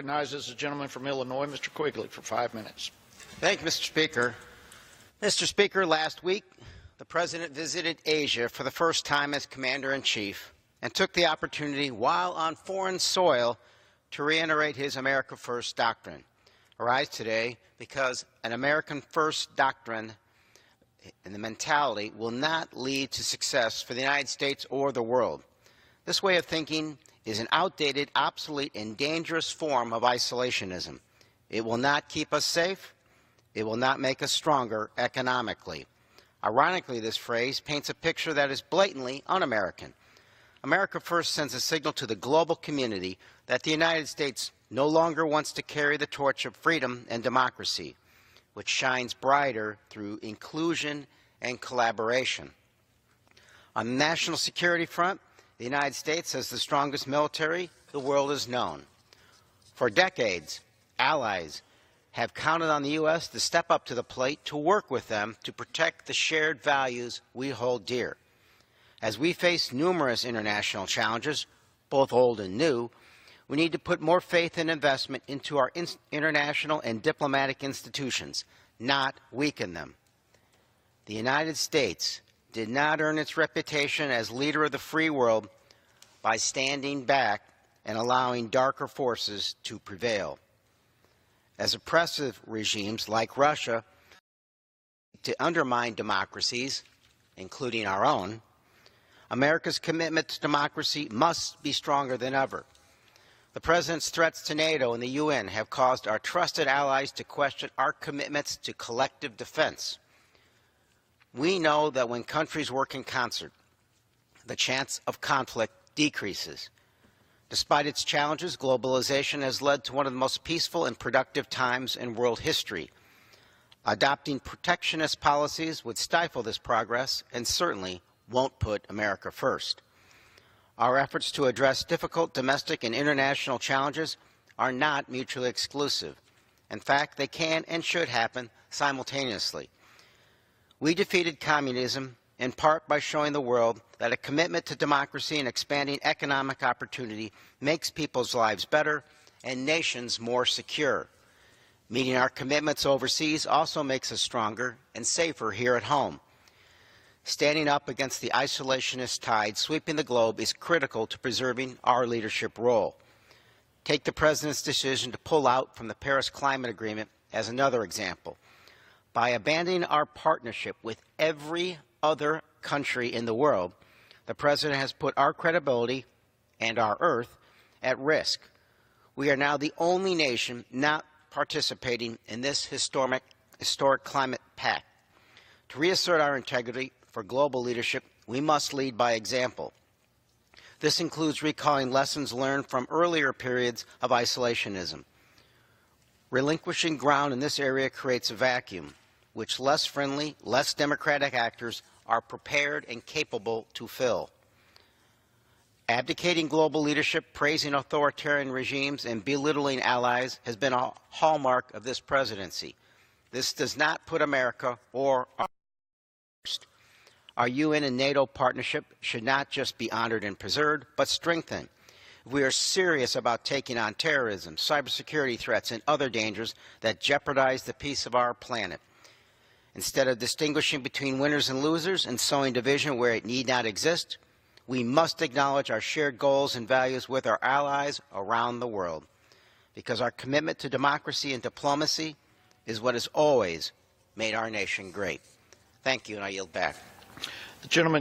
recognizes the gentleman from Illinois, Mr. Quigley, for 5 minutes. Thank you, Mr. Speaker. Mr. Speaker, last week, the President visited Asia for the first time as Commander-in-Chief and took the opportunity while on foreign soil to reiterate his America First doctrine. Arise today because an American First doctrine and the mentality will not lead to success for the United States or the world. This way of thinking is an outdated, obsolete, and dangerous form of isolationism. It will not keep us safe. It will not make us stronger economically. Ironically, this phrase paints a picture that is blatantly un-American. America First sends a signal to the global community that the United States no longer wants to carry the torch of freedom and democracy, which shines brighter through inclusion and collaboration. On the national security front, the United States has the strongest military the world has known. For decades, allies have counted on the U.S. to step up to the plate to work with them to protect the shared values we hold dear. As we face numerous international challenges, both old and new, we need to put more faith and investment into our international and diplomatic institutions, not weaken them. The United States did not earn its reputation as leader of the free world by standing back and allowing darker forces to prevail. As oppressive regimes like Russia to undermine democracies, including our own, America's commitment to democracy must be stronger than ever. The President's threats to NATO and the UN have caused our trusted allies to question our commitments to collective defense. We know that when countries work in concert, the chance of conflict decreases. Despite its challenges, globalization has led to one of the most peaceful and productive times in world history. Adopting protectionist policies would stifle this progress and certainly won't put America first. Our efforts to address difficult domestic and international challenges are not mutually exclusive. In fact, they can and should happen simultaneously. We defeated communism in part by showing the world that a commitment to democracy and expanding economic opportunity makes people's lives better and nations more secure. Meeting our commitments overseas also makes us stronger and safer here at home. Standing up against the isolationist tide sweeping the globe is critical to preserving our leadership role. Take the President's decision to pull out from the Paris Climate Agreement as another example. By abandoning our partnership with every other country in the world, the President has put our credibility and our Earth at risk. We are now the only nation not participating in this historic climate pact. To reassert our integrity for global leadership, we must lead by example. This includes recalling lessons learned from earlier periods of isolationism. Relinquishing ground in this area creates a vacuum, which less friendly, less democratic actors are prepared and capable to fill. Abdicating global leadership, praising authoritarian regimes, and belittling allies has been a hallmark of this presidency. This does not put America or our first. Our UN and NATO partnership should not just be honored and preserved, but strengthened. If we are serious about taking on terrorism, cybersecurity threats, and other dangers that jeopardize the peace of our planet, instead of distinguishing between winners and losers and sowing division where it need not exist, we must acknowledge our shared goals and values with our allies around the world, because our commitment to democracy and diplomacy is what has always made our nation great. Thank you, and I yield back. The gentleman